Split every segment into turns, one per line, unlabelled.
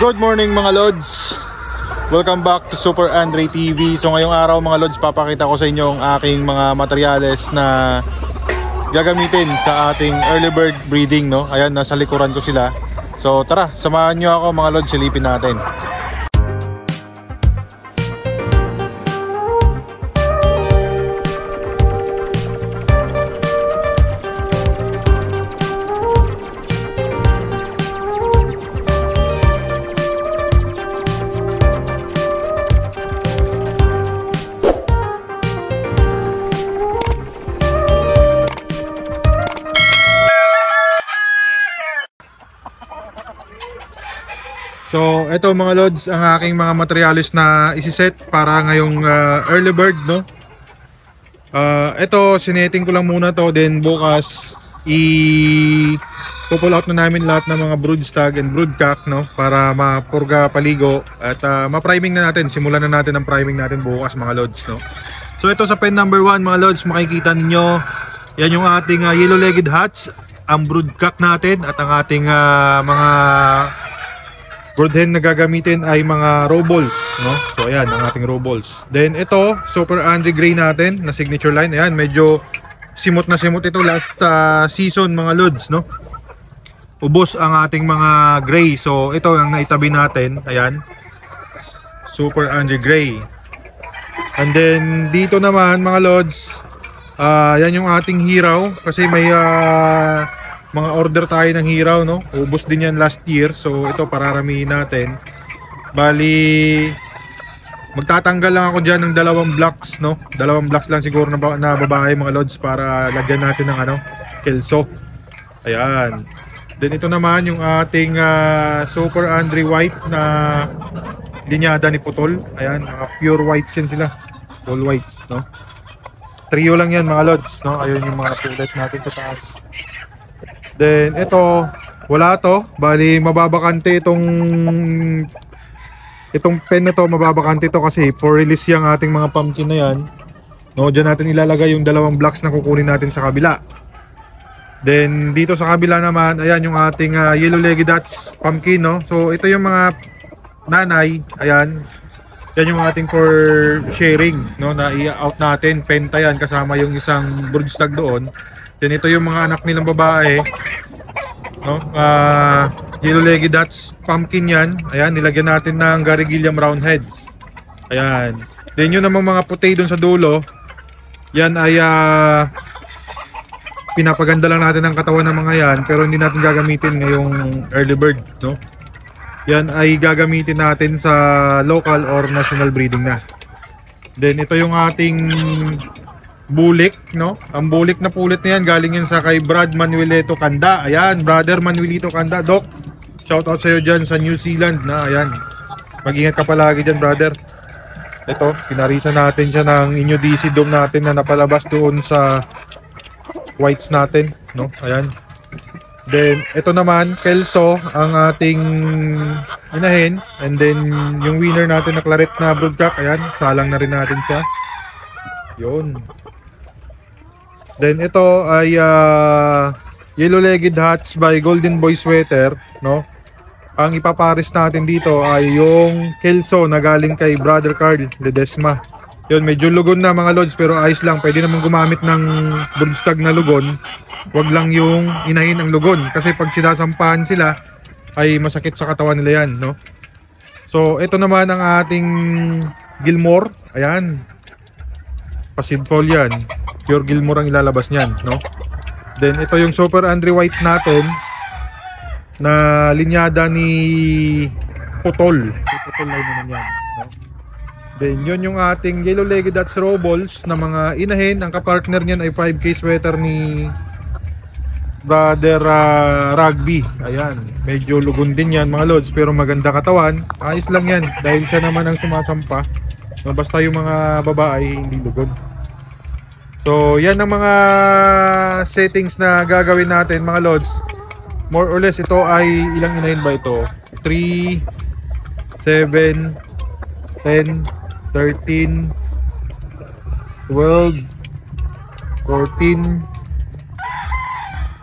Good morning mga Lods. Welcome back to Super Andre TV. So ngayong araw mga Lods, papakita ko sa inyo ang aking mga materyales na gagamitin sa ating early bird breeding, no? Ayan, nasa likuran ko sila. So tara, samahan nyo ako mga Lods, silipin natin. So, ito mga Lods, ang aking mga materialis na isiset para ngayong early bird, no? Ito, sineting ko lang muna to, then bukas i-pull out na namin lahat ng mga brood stag and brood cock, no? Para mapurga paligo at ma-priming na natin. Simulan na natin ang priming natin bukas mga Lods, no? So, ito sa pen number 1 mga Lods, makikita ninyo, yan yung ating yellow-legged hats, ang brood cock natin at ang ating mga brood hen na gagamitin ay mga row balls, no? So ayan ang ating row balls. Then ito, Super Andre Gray natin na signature line. Ayan, medyo simot na simot ito last season mga Lods, no? Ubos ang ating mga gray. So ito ang naitabi natin. Ayan, Super Andre Gray. And then dito naman mga Lods, yan yung ating hiraw. Kasi may mga order tayo ng hiraw, no? Ubos din yan last year. So ito pararamihin natin. Bali magtatanggal lang ako dyan ng dalawang blocks, no? Dalawang blocks lang siguro na babae mga Lods para lagyan natin ng kelso. Ayan. Then ito naman yung ating Super Andre White na linyada ni Putol. Ayan, mga pure whites yan sila. All whites, no? Trio lang yan mga Lods, no? Ayun yung mga pulet natin sa taas. Then ito, wala to. Bali mababakante itong pen na to, mababakante to kasi for release yung ating mga pumpkin na yan. No, diyan natin ilalagay yung dalawang blocks na kukunin natin sa kabila. Then dito sa kabila naman, ayan yung ating yellow-legged dots pumpkin, no. So ito yung mga nanay, ayan. Yan yung ating for sharing, no, na i-out natin, penta yan kasama yung isang brood stag doon. Then ito yung mga anak nilang babae, no? Yellow-legged dots pumpkin yan. Ayan, nilagyan natin ng Garigillium roundheads. Ayan. Then yun namang mga puti doon sa dulo, yan ay pinapaganda lang natin ang katawan ng mga yan, pero hindi natin gagamitin ngayong early bird, no? Yan ay gagamitin natin sa local or national breeding na. Then ito yung ating bulik, no? Ang bulik na pulit na yan galing yan sa kay Brad Manuelito Kanda. Ayan, brother Manuelito Kanda, Doc. Shout out sa iyo dyan sa New Zealand na. Ayan, mag-ingat ka palagi dyan, brother. Ito, pinarisan natin siya ng Inyo DC dome natin na napalabas doon sa whites natin, no? Ayan. Then ito naman, kelso ang ating inahin. And then yung winner natin na claret na broodcock, ayan, salang na rin natin siya. Yun. Then ito ay yellow-legged hats by Golden Boy Sweater, no? Ang ipapares natin dito ay yung kelso na galing kay Brother Carl Ledesma. Yun, medyo lugon na mga Lods, pero ayos lang. Pwede naman gumamit ng broodstag na lugon. Wag lang yung inahin ang lugon, kasi pag sinasampahan sila ay masakit sa katawan nila yan, no? So ito naman ang ating Gilmore. Ayan, pasid fall yan. Pure Gilmore ang ilalabas niyan, no? Then ito yung Super Andre White natin na linyada ni Putol. Putol line naman yan, no? Then yun yung ating yellow-legged dots row balls na mga inahin. Ang kapartner niyan ay 5K sweater ni Brother Rugby. Ayan, medyo lugon din yan mga Lods, pero maganda katawan. Ayos lang yan dahil siya naman ang sumasampa, no? Basta yung mga babae hindi lugon. So yan ang mga settings na gagawin natin mga Lods. More or less ito ay ilang inahin ba ito? 3, 7, 10, 13, 12, 14,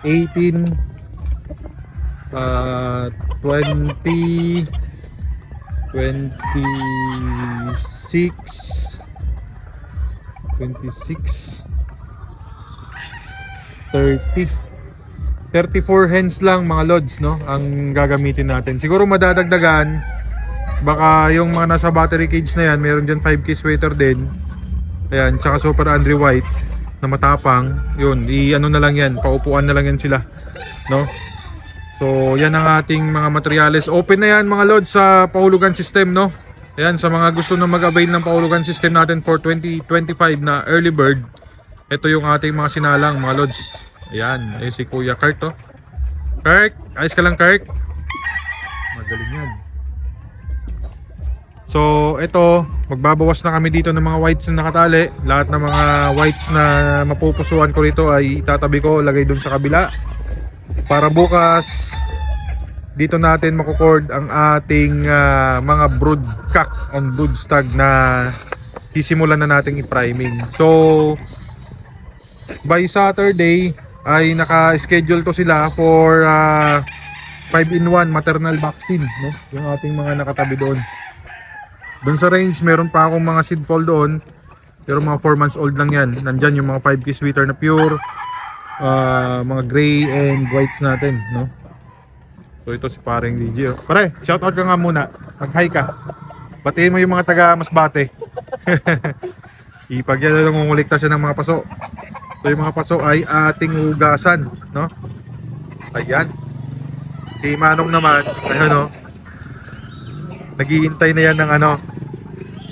18, 20, 26 26 30 34 hens lang mga lods, no, ang gagamitin natin. Siguro madadagdagan, baka yung mga nasa battery cage na yan, meron dyan 5K sweater din. Ayan, tsaka super Andre White na matapang. Yun, ano na lang yan, paupuan na lang yan sila, no. So yan ang ating mga materyales. Open na yan mga lods sa pahulugan system, no. Ayan, sa mga gusto na mag-avail ng pahulugan system natin for 2025 na early bird, ito yung ating mga sinalang mga lods. Ayan, ayun si Kuya Kirk, to. Kirk, ayos ka lang Kirk. Magaling yan. So ito, magbabawas na kami dito ng mga whites na nakatali. Lahat ng mga whites na mapupusuan ko rito ay itatabi ko, lagay dun sa kabila, para bukas dito natin makucord ang ating mga brood cock and brood stag na sisimulan na nating i-priming. So by Saturday ay naka-schedule to sila for 5-in-1 maternal vaccine, no? Yung ating mga nakatabi doon. Doon sa range meron pa akong mga seed fall doon, pero mga 4 months old lang yan. Nandyan yung mga 5K sweater na pure, mga gray and whites natin, no? So ito si paring DJ, oh. Pare, shoutout ka nga muna, mag-hi ka, batiin mo yung mga taga Masbate. Ipag yan na lang ngulikta siya ng mga paso. So yung mga paso ay ating hugasan, no? Ayan. Si Manong naman, ayun, oh, naghihintay na yan ng ano.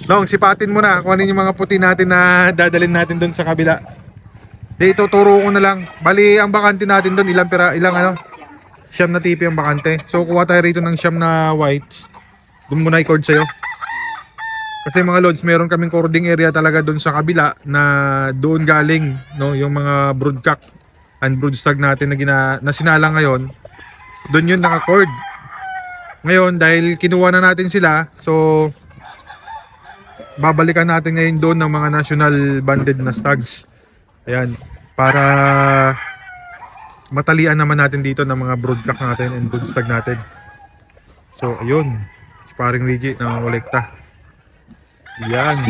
Long, sipatin mo na kung ano yung mga puti natin na dadalhin natin doon sa kabila. Dito turo ko na lang. Bali ang bakante natin doon, ilang ano, siyam na tipi ang bakante. So kuha tayo rito ng siyam na whites. Doon muna i-cord sa'yo. Kasi mga lods, meron kaming cording area talaga doon sa kabila na doon galing, no, yung mga broodcock and broodstag natin na sinalang ngayon. Doon yun naka-cord. Ngayon dahil kinuha na natin sila, so babalikan natin ngayon doon ng mga national banded na stags. Ayan, para matalian naman natin dito ng mga broodcock natin and broodstag natin. So ayun, sparring legit na kolekta. Yan.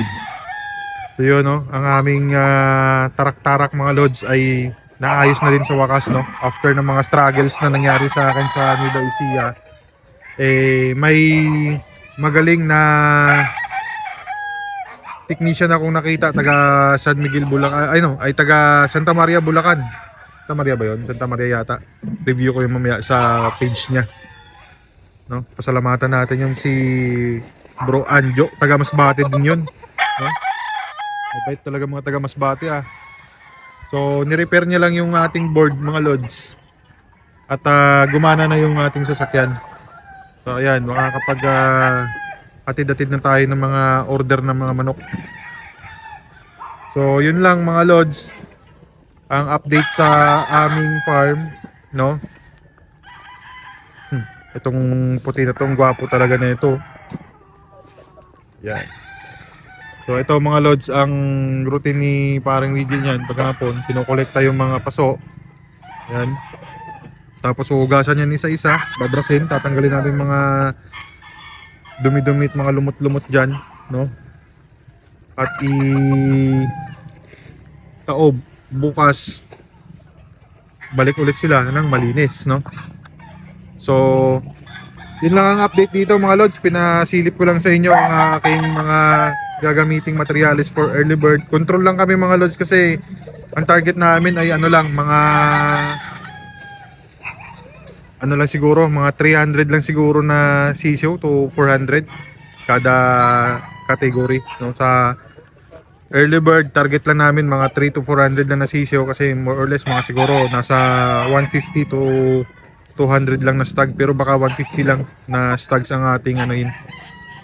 So yun, no, ang aming tarak-tarak mga lods ay naayos na din sa wakas, no. After ng mga struggles na nangyari sa akin sa Nueva Ecija, eh may magaling na technician akong nakita, taga San Miguel Bulacan, ay taga Santa Maria Bulacan. Santa Maria ba yun? Santa Maria yata. Review ko yung mamaya sa page niya, no. Pasalamatan natin yung si Bro Anjo, taga Masbate din yun, no? Mabait talaga mga taga Masbate, ah. So ni-repair niya lang yung ating board mga lods, at gumana na yung ating sasakyan. So ayan, makakapag atid-atid na tayo ng mga order ng mga manok. So yun lang mga lods, ang update sa aming farm, no. Itong puti na to, gwapo talaga na ito. Yan. So ito mga lods, ang routine ni parang Regine yan. Pagkapon, kinokolekta yung mga paso. Yan. Tapos hugasan yan isa-isa, babrasin, tatanggalin natin mga dumi-dumi at mga lumot-lumot dyan, no? At taob, bukas balik ulit sila ng malinis, no? So yun lang ang update dito mga lods. Pinasilip ko lang sa inyo ang aking mga gagamiting materials for early bird. Control lang kami mga lods kasi ang target namin ay ano lang, mga ano lang siguro, mga 300 lang siguro na sisyo to 400 kada category, no? Sa early bird target lang namin mga 3 to 400 lang na sisyo, kasi more or less mga siguro nasa 150 to 200 lang na stag, pero baka 150 lang na stags ang ating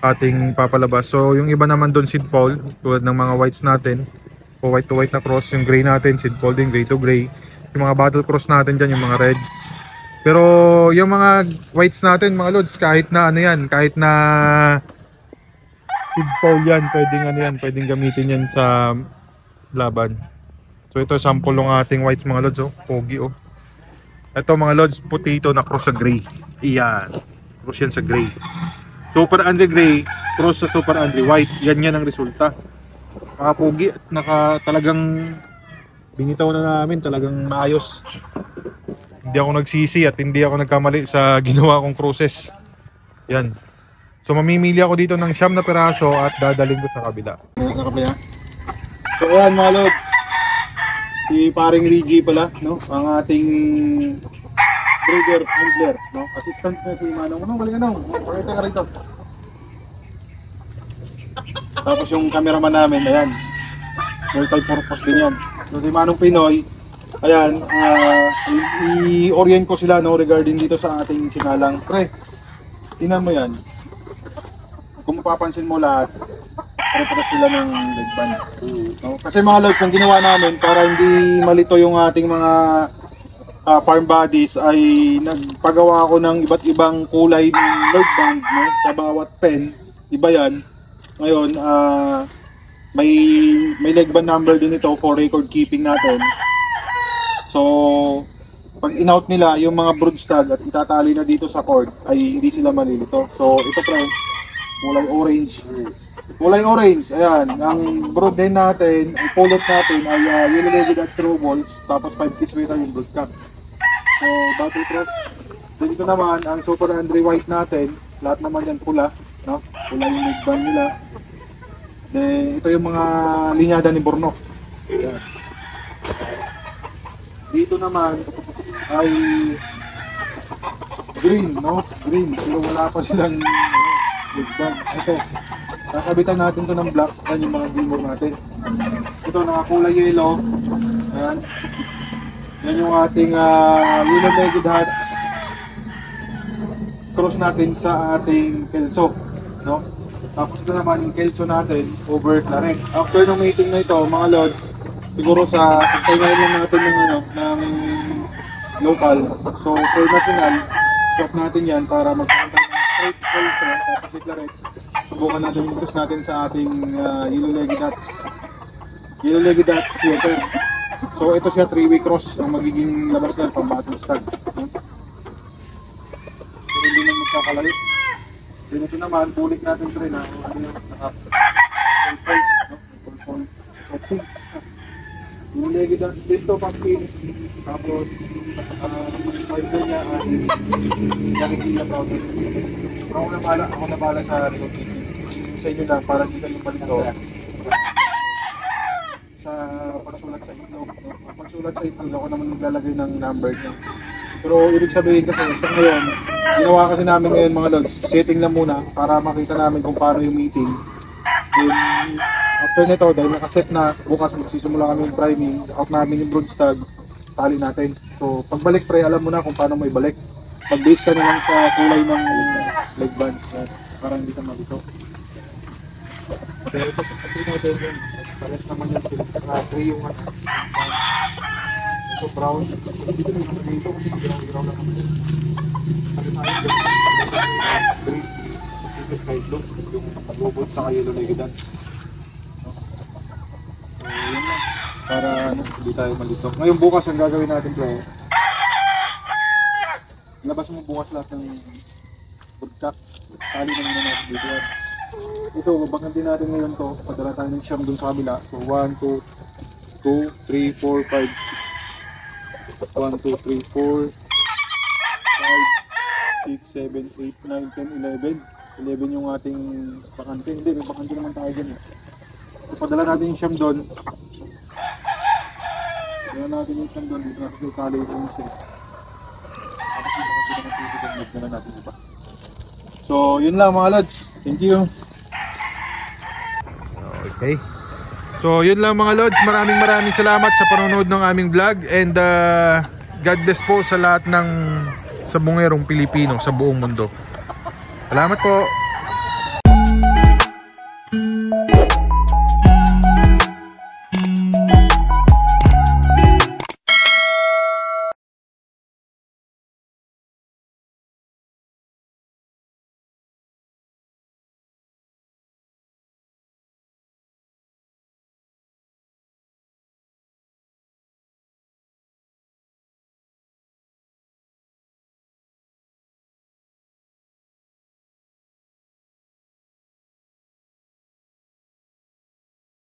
ating papalabas. So yung iba naman doon seed fall, tulad ng mga whites natin, o white to white na cross, yung gray natin seed fall din, gray to gray. Yung mga battle cross natin dyan, yung mga reds. Pero yung mga whites natin mga lods, kahit na ano yan, kahit na seed fall yan, pwedeng gamitin yan sa laban. So ito sample ng ating whites mga lods, oh, pogi, oh. Ito mga lods, puti ito na cross sa gray. Iyan, cross yan sa gray. Super Andre Gray cross sa Super Andre White. Yan ang resulta. Nakapugi at talagang binitaw na namin, talagang maayos. Hindi ako nagsisi at hindi ako nagkamali sa ginawa kong cruises. Yan. So mamimili ako dito ng 9 na piraso at dadaling ko sa kabila. Nakaplay. So ayan mga lods. Si paring Reggie pala, no? Ang ating breeder handler, no? Assistant na si Manong. Manong, balik ka nung. Pakita ka rito. Tapos yung cameraman namin, ayan. Multi-purpose din yan. So si Manong Pinoy, ayan, i-orient ko sila, no, regarding dito sa ating sinalang. Pre, tingnan mo yan. Kung mapapansin mo lahat, pare-pare sila ng leg band. No? Kasi mga logs, ang ginawa namin para hindi malito yung ating mga farm bodies ay nagpagawa ako ng iba't ibang kulay ng leg band, no? Sa bawat pen, iba yan. Ngayon, may leg band number din ito for record keeping natin. So, pag in-out nila yung mga broodstag at itatali na dito sa cord ay hindi sila malilito. So, ito pre, kulay orange. Kulay orange, ayan. Ang brood din natin, ang pulot natin ay yellow-legged at straw balls, tapos 5 kiss rate yung brood cap. So, battle cross. Dito naman, ang Super Andre White natin, lahat naman yan pula, no? Pula yung neckband nila. Then, ito yung mga linyada ni Borno. Ayan. Dito naman ay green, no? Green, pero wala pa silang neckband. Ito, kakabitan natin to ng black, yan yung mga glimmer natin. Ito, nakakulay yellow. Ayan. Yan yung ating yellow-legged hats. Cross natin sa ating kelso, no? Tapos ito naman yung kelso natin over claret. After ng mating na ito, mga lods, siguro sa pagtayin lang natin ng local. So for national, swap natin yan para magpunta ng straight kelso tapos si claret. Subukan natin yung cross natin sa ating yellow-legged hats. Yellow-legged hats sweater. So ito siya 3-way cross ang magiging labas na pang battle stag. So hindi na magkakalayo. Then ito naman, bulik natin ito rin. Yung leggy dance dito pang-pin. Tapos, fiber niya ay nakikita powder. Ako na bala sa relocation. Sa inyo lang, para di kayo palito. Sa pagsulat sa itlog. Pagsulat sa itlog, ako naman maglalagay ng number niya. Pero ibig sabihin kasi sa ngayon, ginawa kasi namin ngayon mga lods, setting lang muna para makita namin kung paano yung meeting. Then after nito, dahil nakaset na, bukas magsisimula kami yung priming, out namin yung broodstag, tali natin. So pagbalik pre, alam mo na kung paano mo ibalik. Mag-base ka na lang sa kulay ng leg band, para hindi ka mabito. Pero ito sa pati natin yun, palit naman yung silk, yung ito brown, dito kasi ground na kami. Kahit look, yung robot sa yellow-legged dance. So yun lang, para hindi tayo malito. Ngayon bukas ang gagawin natin pre, labas mo bukas lahat ng broodcap, tali na muna natin dito. Ito, babagan din natin ngayon to, padala tayo ng siyam dun sa kabila. So 1, 2, 3, 4, 5, 1, 2, 3, 4, 5, 6, 7, 8, 9, 10, 11. 11 yung ating bakante. Hindi, may bakante naman tayo dyan eh. So, padala natin yung siyam doon. Padala natin yung siyam doon. Dito natin yung tali yung set. Tapos yung bakante naman dito. Nagdala natin iba. So, yun lang mga lads. Thank you. Okay. So, yun lang mga lods. Maraming salamat sa panonood ng aming vlog. And God bless po sa lahat ng sabungerong Pilipino sa buong mundo. Salamat po.